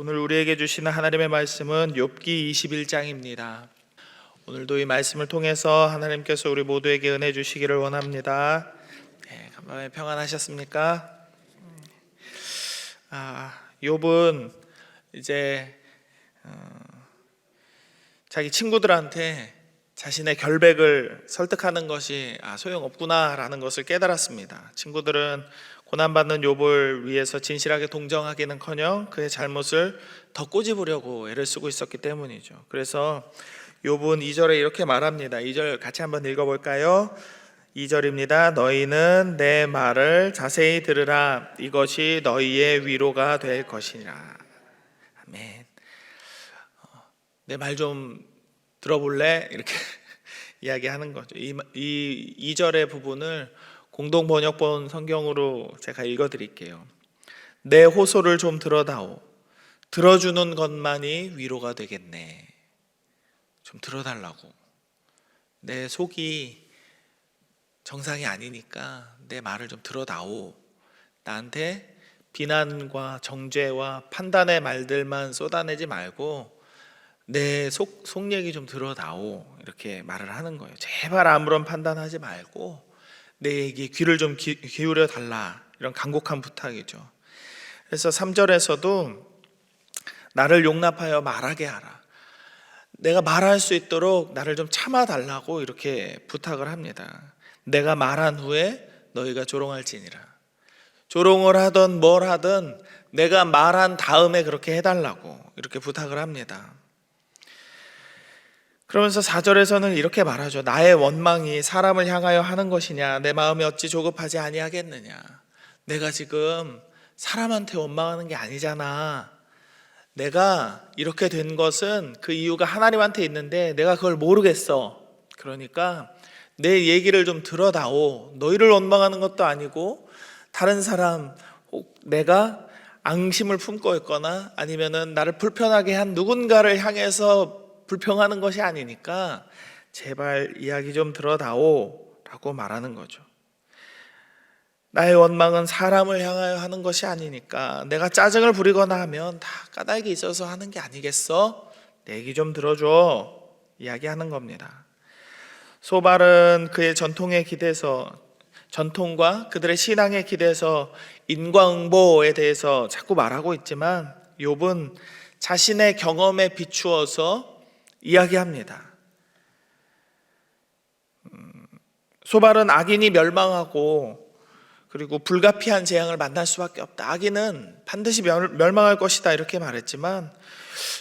오늘 우리에게 주시는 하나님의 말씀은 욥기 21장입니다. 오늘도 이 말씀을 통해서 하나님께서 우리 모두에게 은혜 주시기를 원합니다. 간밤에 평안하셨습니까? 욥은 이제 자기 친구들한테 자신의 결백을 설득하는 것이 소용없구나라는 것을 깨달았습니다. 친구들은 고난받는 욥을 위해서 진실하게 동정하기는커녕 그의 잘못을 더 꼬집으려고 애를 쓰고 있었기 때문이죠. 그래서 욥은 2절에 이렇게 말합니다. 2절 같이 한번 읽어볼까요? 2절입니다. 너희는 내 말을 자세히 들으라. 이것이 너희의 위로가 될 것이니라. 아멘. 내 말 좀 들어볼래? 이렇게 이야기하는 거죠. 이 2절의 부분을 공동번역본 성경으로 제가 읽어드릴게요. 내 호소를 좀 들어다오. 들어주는 것만이 위로가 되겠네. 좀 들어달라고. 내 속이 정상이 아니니까 내 말을 좀 들어다오. 나한테 비난과 정죄와 판단의 말들만 쏟아내지 말고 내 속 얘기 좀 들어다오. 이렇게 말을 하는 거예요. 제발 아무런 판단하지 말고 내 얘기에 귀를 좀 기울여 달라. 이런 간곡한 부탁이죠. 그래서 3절에서도 나를 용납하여 말하게 하라. 내가 말할 수 있도록 나를 좀 참아 달라고 이렇게 부탁을 합니다. 내가 말한 후에 너희가 조롱할지니라. 조롱을 하든 뭘 하든 내가 말한 다음에 그렇게 해달라고 이렇게 부탁을 합니다. 그러면서 4절에서는 이렇게 말하죠. 나의 원망이 사람을 향하여 하는 것이냐? 내 마음이 어찌 조급하지 아니하겠느냐? 내가 지금 사람한테 원망하는 게 아니잖아. 내가 이렇게 된 것은 그 이유가 하나님한테 있는데 내가 그걸 모르겠어. 그러니까 내 얘기를 좀 들어다오. 너희를 원망하는 것도 아니고 다른 사람, 혹 내가 앙심을 품고 있거나 아니면은 나를 불편하게 한 누군가를 향해서 불평하는 것이 아니니까 제발 이야기 좀 들어다오 라고 말하는 거죠. 나의 원망은 사람을 향하여 하는 것이 아니니까 내가 짜증을 부리거나 하면 다 까닭이 있어서 하는 게 아니겠어? 내 얘기 좀 들어줘 이야기하는 겁니다. 소발은 그의 전통에 기대서 전통과 그들의 신앙에 기대서 인과응보에 대해서 자꾸 말하고 있지만 욥은 자신의 경험에 비추어서 이야기합니다. 소발은 악인이 멸망하고 그리고 불가피한 재앙을 만날 수밖에 없다. 악인은 반드시 멸망할 것이다 이렇게 말했지만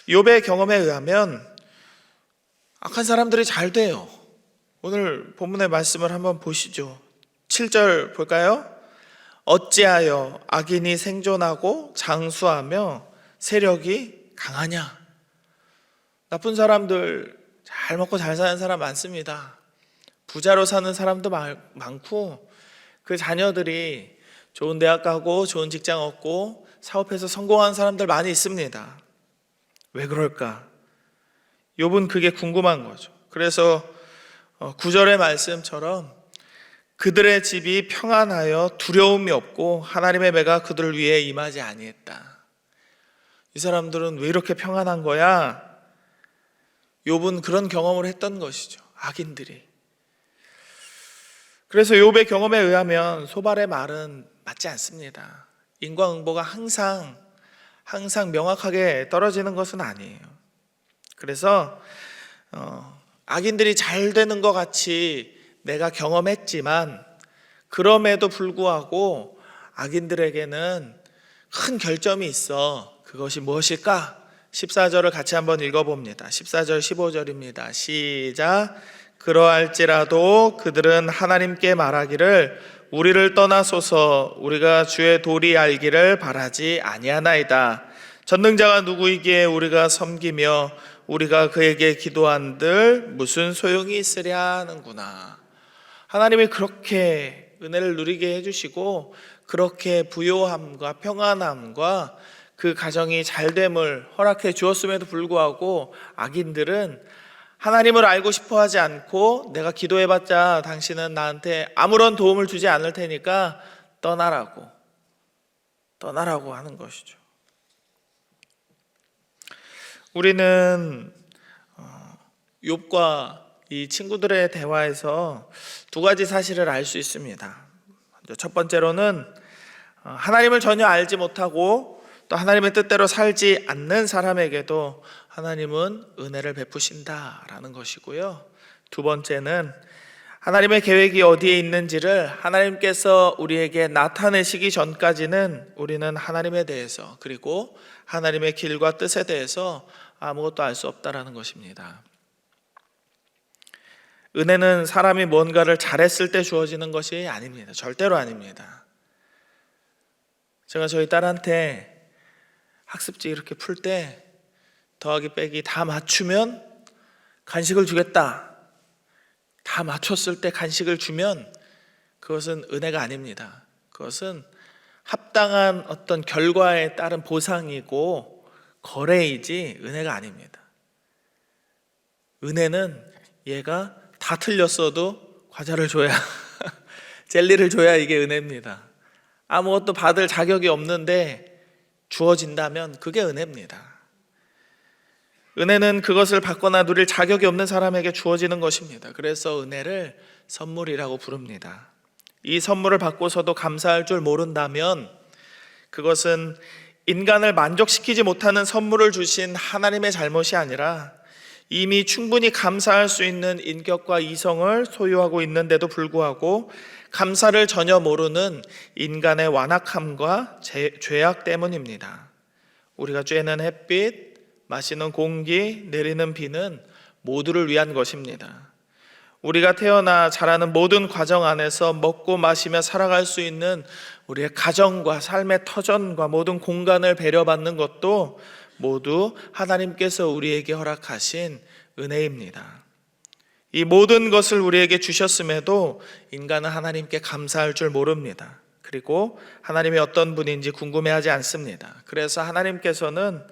욥의 경험에 의하면 악한 사람들이 잘 돼요. 오늘 본문의 말씀을 한번 보시죠. 7절 볼까요? 어찌하여 악인이 생존하고 장수하며 세력이 강하냐? 나쁜 사람들 잘 먹고 잘 사는 사람 많습니다. 부자로 사는 사람도 많고 그 자녀들이 좋은 대학 가고 좋은 직장 얻고 사업해서 성공한 사람들 많이 있습니다. 왜 그럴까? 욥은 그게 궁금한 거죠. 그래서 9절의 말씀처럼 그들의 집이 평안하여 두려움이 없고 하나님의 매가 그들을 위해 임하지 아니했다. 이 사람들은 왜 이렇게 평안한 거야? 욥은 그런 경험을 했던 것이죠. 악인들이. 그래서 욥의 경험에 의하면 소발의 말은 맞지 않습니다. 인과응보가 항상 명확하게 떨어지는 것은 아니에요. 그래서 악인들이 잘 되는 것 같이 내가 경험했지만 그럼에도 불구하고 악인들에게는 큰 결점이 있어. 그것이 무엇일까? 14절을 같이 한번 읽어봅니다. 14절 15절입니다. 시작. 그러할지라도 그들은 하나님께 말하기를 우리를 떠나소서 우리가 주의 도리 알기를 바라지 아니하나이다. 전능자가 누구이기에 우리가 섬기며 우리가 그에게 기도한들 무슨 소용이 있으랴 하는구나. 하나님이 그렇게 은혜를 누리게 해주시고 그렇게 부요함과 평안함과 그 가정이 잘됨을 허락해 주었음에도 불구하고 악인들은 하나님을 알고 싶어 하지 않고 내가 기도해봤자 당신은 나한테 아무런 도움을 주지 않을 테니까 떠나라고 하는 것이죠. 우리는 욥과 이 친구들의 대화에서 두 가지 사실을 알 수 있습니다. 첫 번째로는 하나님을 전혀 알지 못하고 또 하나님의 뜻대로 살지 않는 사람에게도 하나님은 은혜를 베푸신다라는 것이고요. 두 번째는 하나님의 계획이 어디에 있는지를 하나님께서 우리에게 나타내시기 전까지는 우리는 하나님에 대해서 그리고 하나님의 길과 뜻에 대해서 아무것도 알 수 없다라는 것입니다. 은혜는 사람이 뭔가를 잘했을 때 주어지는 것이 아닙니다. 절대로 아닙니다. 제가 저희 딸한테 학습지 이렇게 풀 때 더하기 빼기 다 맞추면 간식을 주겠다. 다 맞췄을 때 간식을 주면 그것은 은혜가 아닙니다. 그것은 합당한 어떤 결과에 따른 보상이고 거래이지 은혜가 아닙니다. 은혜는 얘가 다 틀렸어도 과자를 줘야 젤리를 줘야 이게 은혜입니다. 아무것도 받을 자격이 없는데 주어진다면 그게 은혜입니다. 은혜는 그것을 받거나 누릴 자격이 없는 사람에게 주어지는 것입니다. 그래서 은혜를 선물이라고 부릅니다. 이 선물을 받고서도 감사할 줄 모른다면 그것은 인간을 만족시키지 못하는 선물을 주신 하나님의 잘못이 아니라 이미 충분히 감사할 수 있는 인격과 이성을 소유하고 있는데도 불구하고 감사를 전혀 모르는 인간의 완악함과 죄악 때문입니다. 우리가 쬐는 햇빛, 마시는 공기, 내리는 비는 모두를 위한 것입니다. 우리가 태어나 자라는 모든 과정 안에서 먹고 마시며 살아갈 수 있는 우리의 가정과 삶의 터전과 모든 공간을 배려받는 것도 모두 하나님께서 우리에게 허락하신 은혜입니다. 이 모든 것을 우리에게 주셨음에도 인간은 하나님께 감사할 줄 모릅니다. 그리고 하나님이 어떤 분인지 궁금해하지 않습니다. 그래서 하나님께서는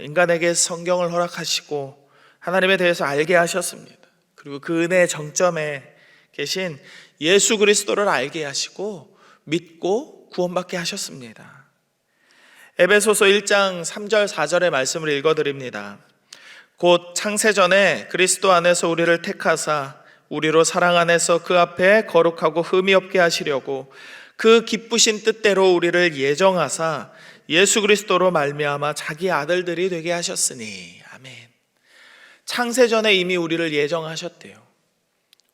인간에게 성경을 허락하시고 하나님에 대해서 알게 하셨습니다. 그리고 그 은혜의 정점에 계신 예수 그리스도를 알게 하시고 믿고 구원받게 하셨습니다. 에베소서 1장 3절 4절의 말씀을 읽어드립니다. 곧 창세전에 그리스도 안에서 우리를 택하사 우리로 사랑 안에서 그 앞에 거룩하고 흠이 없게 하시려고 그 기쁘신 뜻대로 우리를 예정하사 예수 그리스도로 말미암아 자기 아들들이 되게 하셨으니. 아멘. 창세전에 이미 우리를 예정하셨대요.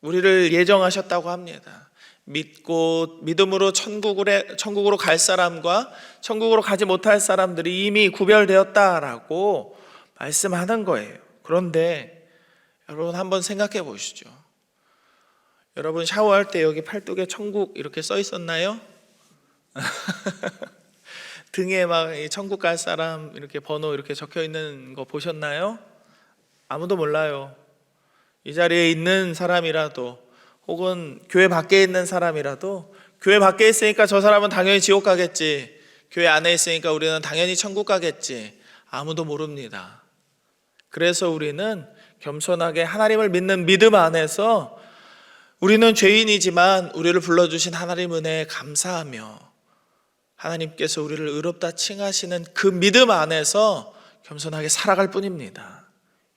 우리를 예정하셨다고 합니다. 믿고 믿음으로 천국으로 갈 사람과 천국으로 가지 못할 사람들이 이미 구별되었다라고 말씀하는 거예요. 그런데 여러분 한번 생각해 보시죠. 여러분 샤워할 때 여기 팔뚝에 천국 이렇게 써 있었나요? 등에 막 천국 갈 사람 이렇게 번호 이렇게 적혀 있는 거 보셨나요? 아무도 몰라요. 이 자리에 있는 사람이라도 혹은 교회 밖에 있는 사람이라도 교회 밖에 있으니까 저 사람은 당연히 지옥 가겠지, 교회 안에 있으니까 우리는 당연히 천국 가겠지, 아무도 모릅니다. 그래서 우리는 겸손하게 하나님을 믿는 믿음 안에서 우리는 죄인이지만 우리를 불러주신 하나님 은혜에 감사하며 하나님께서 우리를 의롭다 칭하시는 그 믿음 안에서 겸손하게 살아갈 뿐입니다.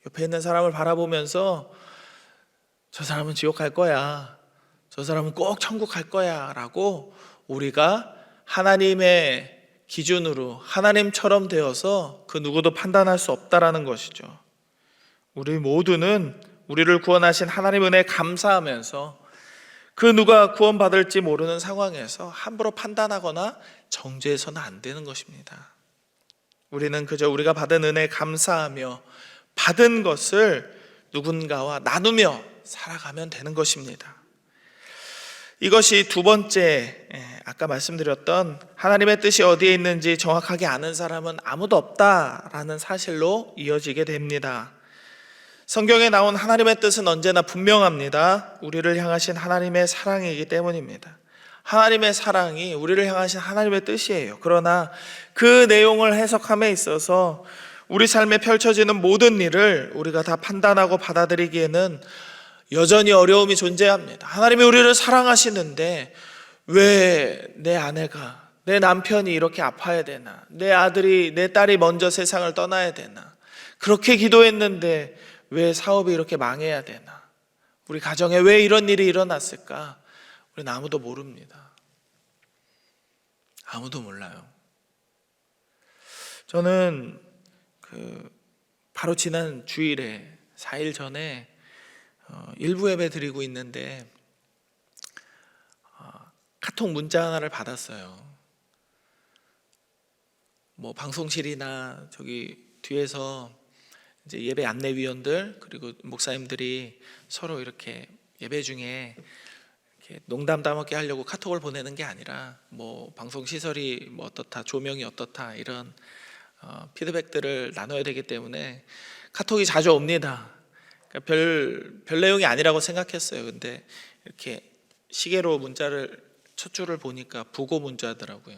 옆에 있는 사람을 바라보면서 저 사람은 지옥 갈 거야, 저 사람은 꼭 천국 갈 거야 라고 우리가 하나님의 기준으로 하나님처럼 되어서 그 누구도 판단할 수 없다라는 것이죠. 우리 모두는 우리를 구원하신 하나님 은혜에 감사하면서 그 누가 구원받을지 모르는 상황에서 함부로 판단하거나 정죄해서는 안 되는 것입니다. 우리는 그저 우리가 받은 은혜에 감사하며 받은 것을 누군가와 나누며 살아가면 되는 것입니다. 이것이 두 번째, 아까 말씀드렸던 하나님의 뜻이 어디에 있는지 정확하게 아는 사람은 아무도 없다라는 사실로 이어지게 됩니다. 성경에 나온 하나님의 뜻은 언제나 분명합니다. 우리를 향하신 하나님의 사랑이기 때문입니다. 하나님의 사랑이 우리를 향하신 하나님의 뜻이에요. 그러나 그 내용을 해석함에 있어서 우리 삶에 펼쳐지는 모든 일을 우리가 다 판단하고 받아들이기에는 여전히 어려움이 존재합니다. 하나님이 우리를 사랑하시는데 왜 내 아내가, 내 남편이 이렇게 아파야 되나? 내 아들이, 내 딸이 먼저 세상을 떠나야 되나? 그렇게 기도했는데 왜 사업이 이렇게 망해야 되나? 우리 가정에 왜 이런 일이 일어났을까? 우리는 아무도 모릅니다. 아무도 몰라요. 저는 바로 지난 주일에 4일 전에 일부 예배 드리고 있는데 카톡 문자 하나를 받았어요. 뭐 방송실이나 저기 뒤에서 이제 예배 안내위원들 그리고 목사님들이 서로 이렇게 예배 중에 이렇게 농담 따먹게 하려고 카톡을 보내는 게 아니라 뭐 방송 시설이 뭐 어떻다, 조명이 어떻다 이런 피드백들을 나눠야 되기 때문에 카톡이 자주 옵니다. 그러니까 별 내용이 아니라고 생각했어요. 근데 이렇게 시계로 문자를 첫 줄을 보니까 부고 문자더라고요.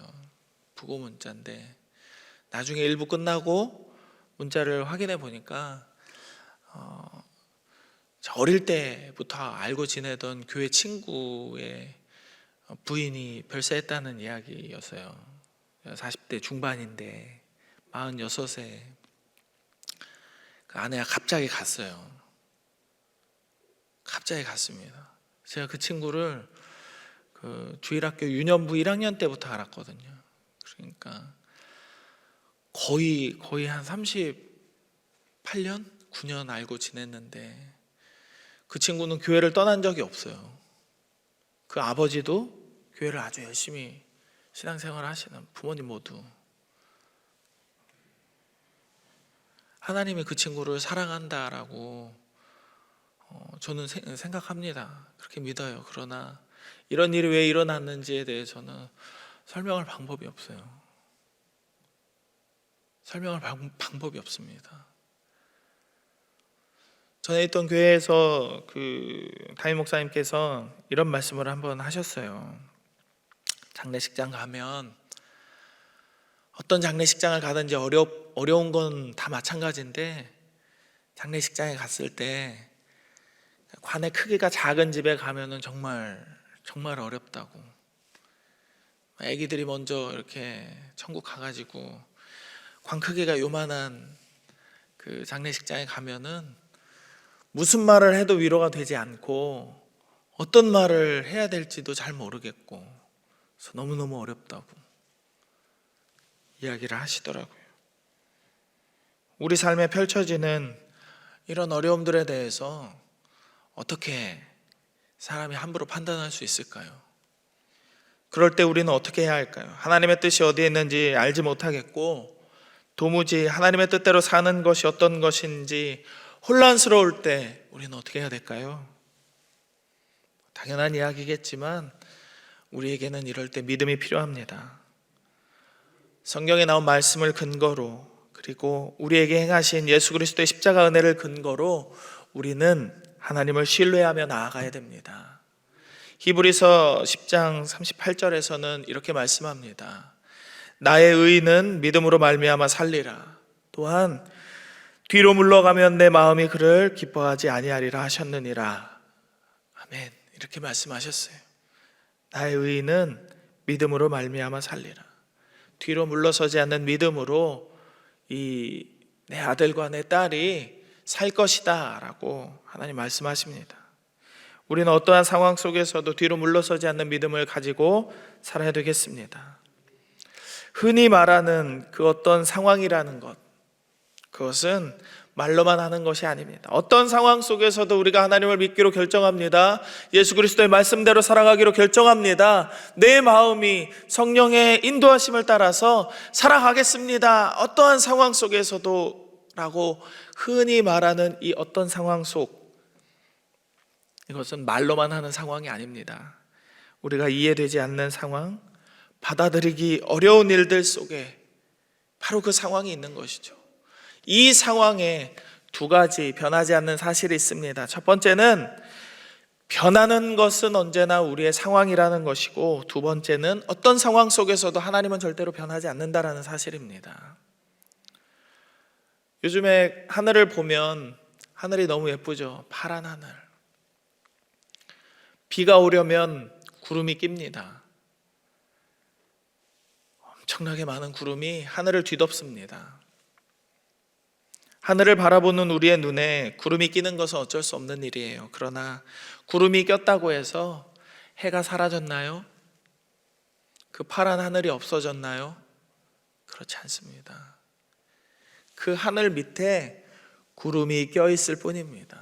부고 문자인데 나중에 일부 끝나고 문자를 확인해 보니까 어릴 때부터 알고 지내던 교회 친구의 부인이 별세했다는 이야기였어요. 40대 중반인데 46세 그 아내가 갑자기 갔어요. 갑자기 갔습니다. 제가 그 친구를 그 주일학교 유년부 1학년 때부터 알았거든요. 그러니까 거의 한 38년? 9년 알고 지냈는데 그 친구는 교회를 떠난 적이 없어요. 그 아버지도 교회를 아주 열심히 신앙생활을 하시는 부모님 모두. 하나님이 그 친구를 사랑한다라고 저는 생각합니다. 그렇게 믿어요. 그러나 이런 일이 왜 일어났는지에 대해서는 설명할 방법이 없어요. 설명할 방법이 없습니다. 전에 있던 교회에서 그 담임 목사님께서 이런 말씀을 한번 하셨어요. 장례식장 가면 어떤 장례식장을 가든지 어려운 건 다 마찬가지인데 장례식장에 갔을 때 관의 크기가 작은 집에 가면은 정말 어렵다고. 애기들이 먼저 이렇게 천국 가가지고 관 크기가 요만한 그 장례식장에 가면은 무슨 말을 해도 위로가 되지 않고 어떤 말을 해야 될지도 잘 모르겠고 그래서 너무너무 어렵다고 이야기를 하시더라고요. 우리 삶에 펼쳐지는 이런 어려움들에 대해서 어떻게 사람이 함부로 판단할 수 있을까요? 그럴 때 우리는 어떻게 해야 할까요? 하나님의 뜻이 어디에 있는지 알지 못하겠고 도무지 하나님의 뜻대로 사는 것이 어떤 것인지 혼란스러울 때 우리는 어떻게 해야 될까요? 당연한 이야기겠지만 우리에게는 이럴 때 믿음이 필요합니다. 성경에 나온 말씀을 근거로 그리고 우리에게 행하신 예수 그리스도의 십자가 은혜를 근거로 우리는 하나님을 신뢰하며 나아가야 됩니다. 히브리서 10장 38절에서는 이렇게 말씀합니다. 나의 의는 믿음으로 말미암아 살리라. 또한 뒤로 물러가면 내 마음이 그를 기뻐하지 아니하리라 하셨느니라. 아멘. 이렇게 말씀하셨어요. 나의 의는 믿음으로 말미암아 살리라. 뒤로 물러서지 않는 믿음으로 이 내 아들과 내 딸이 살 것이다 라고 하나님 말씀하십니다. 우리는 어떠한 상황 속에서도 뒤로 물러서지 않는 믿음을 가지고 살아야 되겠습니다. 흔히 말하는 그 어떤 상황이라는 것, 그것은 말로만 하는 것이 아닙니다. 어떤 상황 속에서도 우리가 하나님을 믿기로 결정합니다. 예수 그리스도의 말씀대로 살아가기로 결정합니다. 내 마음이 성령의 인도하심을 따라서 살아가겠습니다. 어떠한 상황 속에서도 라고 흔히 말하는 이 어떤 상황 속, 이것은 말로만 하는 상황이 아닙니다. 우리가 이해되지 않는 상황, 받아들이기 어려운 일들 속에 바로 그 상황이 있는 것이죠. 이 상황에 두 가지 변하지 않는 사실이 있습니다. 첫 번째는 변하는 것은 언제나 우리의 상황이라는 것이고, 두 번째는 어떤 상황 속에서도 하나님은 절대로 변하지 않는다라는 사실입니다. 요즘에 하늘을 보면 하늘이 너무 예쁘죠. 파란 하늘. 비가 오려면 구름이 낍니다. 엄청나게 많은 구름이 하늘을 뒤덮습니다. 하늘을 바라보는 우리의 눈에 구름이 끼는 것은 어쩔 수 없는 일이에요. 그러나 구름이 꼈다고 해서 해가 사라졌나요? 그 파란 하늘이 없어졌나요? 그렇지 않습니다. 그 하늘 밑에 구름이 껴있을 뿐입니다.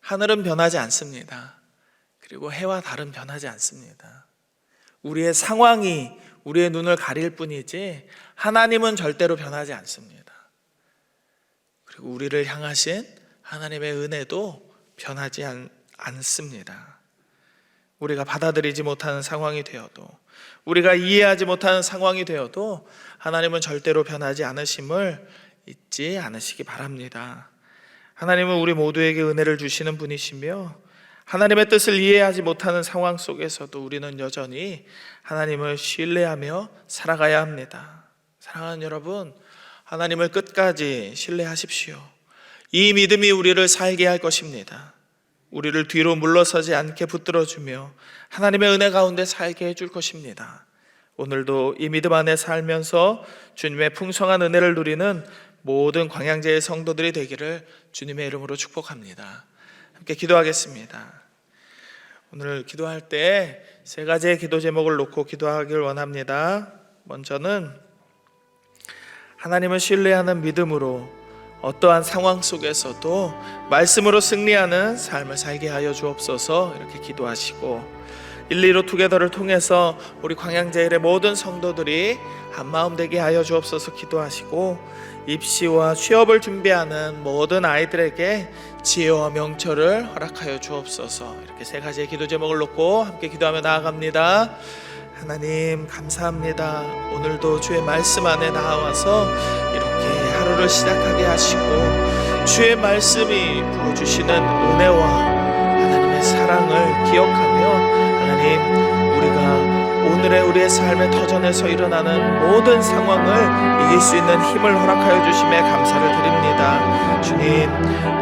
하늘은 변하지 않습니다. 그리고 해와 달은 변하지 않습니다. 우리의 상황이 우리의 눈을 가릴 뿐이지 하나님은 절대로 변하지 않습니다. 그리고 우리를 향하신 하나님의 은혜도 변하지 않습니다. 우리가 받아들이지 못하는 상황이 되어도, 우리가 이해하지 못하는 상황이 되어도 하나님은 절대로 변하지 않으심을 잊지 않으시기 바랍니다. 하나님은 우리 모두에게 은혜를 주시는 분이시며 하나님의 뜻을 이해하지 못하는 상황 속에서도 우리는 여전히 하나님을 신뢰하며 살아가야 합니다. 사랑하는 여러분, 하나님을 끝까지 신뢰하십시오. 이 믿음이 우리를 살게 할 것입니다. 우리를 뒤로 물러서지 않게 붙들어주며 하나님의 은혜 가운데 살게 해줄 것입니다. 오늘도 이 믿음 안에 살면서 주님의 풍성한 은혜를 누리는 모든 광양제의 성도들이 되기를 주님의 이름으로 축복합니다. 함께 기도하겠습니다. 오늘 기도할 때 세 가지의 기도 제목을 놓고 기도하길 원합니다. 먼저는 하나님을 신뢰하는 믿음으로 어떠한 상황 속에서도 말씀으로 승리하는 삶을 살게 하여 주옵소서, 이렇게 기도하시고 125 투게더를 통해서 우리 광양제일의 모든 성도들이 한마음 되게 하여 주옵소서 기도하시고, 입시와 취업을 준비하는 모든 아이들에게 지혜와 명철을 허락하여 주옵소서, 이렇게 세 가지의 기도 제목을 놓고 함께 기도하며 나아갑니다. 하나님 감사합니다. 오늘도 주의 말씀 안에 나와서 이렇게 하루를 시작하게 하시고 주의 말씀이 부어주시는 은혜와 하나님의 사랑을 기억하며 하나님, 우리가 오늘의 우리의 삶의 터전에서 일어나는 모든 상황을 이길 수 있는 힘을 허락하여 주심에 감사를 드립니다. 주님,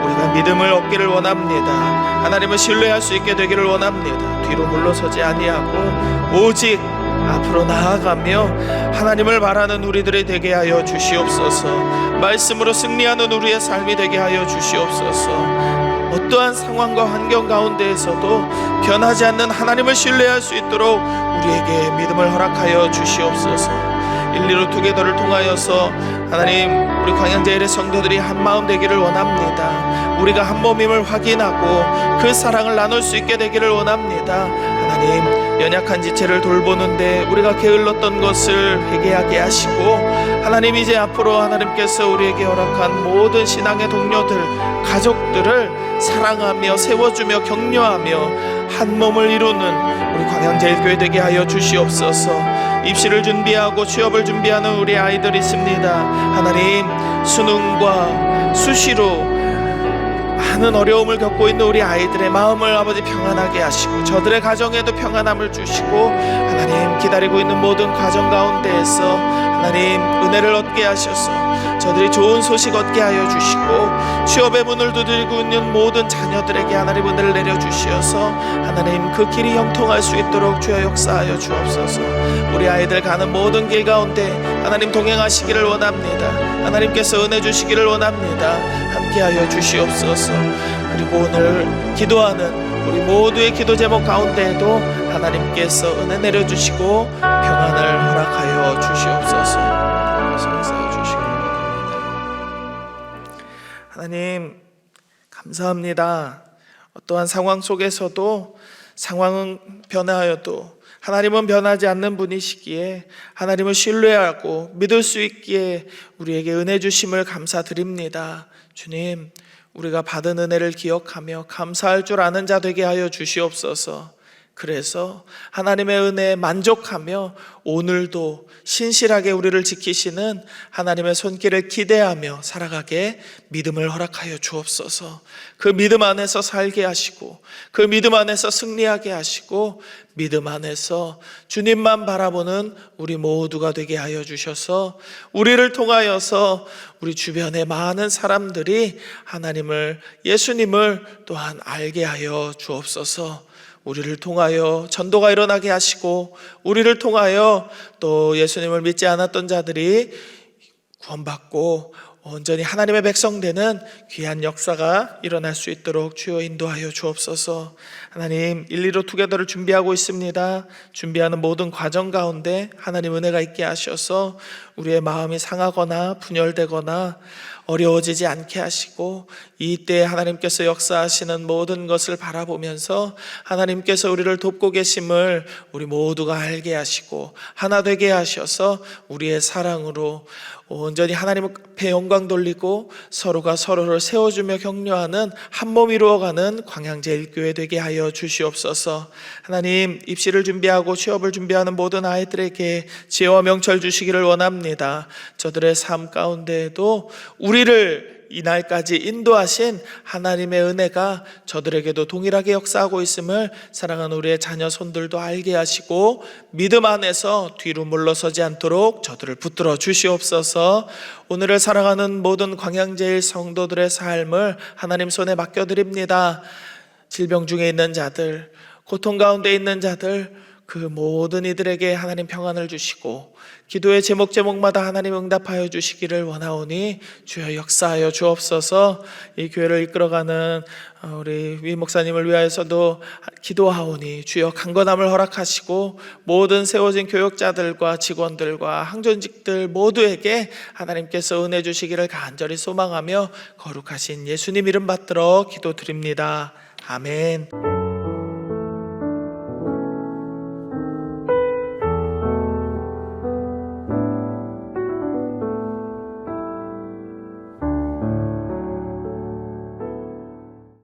우리가 믿음을 얻기를 원합니다. 하나님을 신뢰할 수 있게 되기를 원합니다. 뒤로 물러서지 아니하고 오직 앞으로 나아가며 하나님을 바라는 우리들이 되게 하여 주시옵소서. 말씀으로 승리하는 우리의 삶이 되게 하여 주시옵소서. 어떠한 상황과 환경 가운데에서도 변하지 않는 하나님을 신뢰할 수 있도록 우리에게 믿음을 허락하여 주시옵소서. 125 투게더를 통하여서 하나님, 우리 광양제일의 성도들이 한마음 되기를 원합니다. 우리가 한 몸임을 확인하고 그 사랑을 나눌 수 있게 되기를 원합니다. 하나님, 연약한 지체를 돌보는데 우리가 게을렀던 것을 회개하게 하시고, 하나님 이제 앞으로 하나님께서 우리에게 허락한 모든 신앙의 동료들, 가족들을 사랑하며 세워주며 격려하며 한 몸을 이루는 우리 광양제일교회 되게 하여 주시옵소서. 입시를 준비하고 취업을 준비하는 우리 아이들이 있습니다. 하나님, 수능과 수시로 많은 어려움을 겪고 있는 우리 아이들의 마음을 아버지 평안하게 하시고 저들의 가정에도 평안함을 주시고, 하나님 기다리고 있는 모든 가정 가운데에서 하나님 은혜를 얻게 하셔서 저들이 좋은 소식 얻게 하여 주시고, 취업의 문을 두드리고 있는 모든 자녀들에게 하나님 은혜를 내려주시어서 하나님 그 길이 형통할 수 있도록 주여 역사하여 주옵소서. 우리 아이들 가는 모든 길 가운데 하나님 동행하시기를 원합니다. 하나님께서 은혜 주시기를 원합니다. 함께하여 주시옵소서. 그리고 오늘 기도하는 우리 모두의 기도 제목 가운데에도 하나님께서 은혜 내려주시고 평안을 허락하여 주시옵소서. 역사해 주시기 바랍니다. 하나님 감사합니다. 어떠한 상황 속에서도 상황은 변하여도 하나님은 변하지 않는 분이시기에 하나님을 신뢰하고 믿을 수 있기에 우리에게 은혜 주심을 감사드립니다. 주님, 우리가 받은 은혜를 기억하며 감사할 줄 아는 자 되게 하여 주시옵소서. 그래서 하나님의 은혜에 만족하며 오늘도 신실하게 우리를 지키시는 하나님의 손길을 기대하며 살아가게 믿음을 허락하여 주옵소서. 그 믿음 안에서 살게 하시고 그 믿음 안에서 승리하게 하시고 믿음 안에서 주님만 바라보는 우리 모두가 되게 하여 주셔서 우리를 통하여서 우리 주변의 많은 사람들이 하나님을, 예수님을 또한 알게 하여 주옵소서. 우리를 통하여 전도가 일어나게 하시고 우리를 통하여 또 예수님을 믿지 않았던 자들이 구원받고 온전히 하나님의 백성 되는 귀한 역사가 일어날 수 있도록 주여 인도하여 주옵소서. 하나님, 115 투게더를 준비하고 있습니다. 준비하는 모든 과정 가운데 하나님 은혜가 있게 하셔서 우리의 마음이 상하거나 분열되거나 어려워지지 않게 하시고, 이때 하나님께서 역사하시는 모든 것을 바라보면서 하나님께서 우리를 돕고 계심을 우리 모두가 알게 하시고 하나 되게 하셔서 우리의 사랑으로 온전히 하나님 앞에 영광 돌리고 서로가 서로를 세워주며 격려하는 한몸 이루어가는 광양제일교회 되게 하여 주시옵소서. 하나님, 입시를 준비하고 취업을 준비하는 모든 아이들에게 지혜와 명철 주시기를 원합니다. 저들의 삶 가운데에도 우리를 이날까지 인도하신 하나님의 은혜가 저들에게도 동일하게 역사하고 있음을 사랑하는 우리의 자녀 손들도 알게 하시고 믿음 안에서 뒤로 물러서지 않도록 저들을 붙들어 주시옵소서. 오늘을 사랑하는 모든 광양제일 성도들의 삶을 하나님 손에 맡겨드립니다. 질병 중에 있는 자들, 고통 가운데 있는 자들, 그 모든 이들에게 하나님 평안을 주시고 기도의 제목마다 하나님 응답하여 주시기를 원하오니 주여 역사하여 주옵소서. 이 교회를 이끌어가는 우리 위 목사님을 위하여서도 기도하오니 주여 강건함을 허락하시고 모든 세워진 교역자들과 직원들과 항존직들 모두에게 하나님께서 은혜 주시기를 간절히 소망하며 거룩하신 예수님 이름 받들어 기도드립니다. 아멘.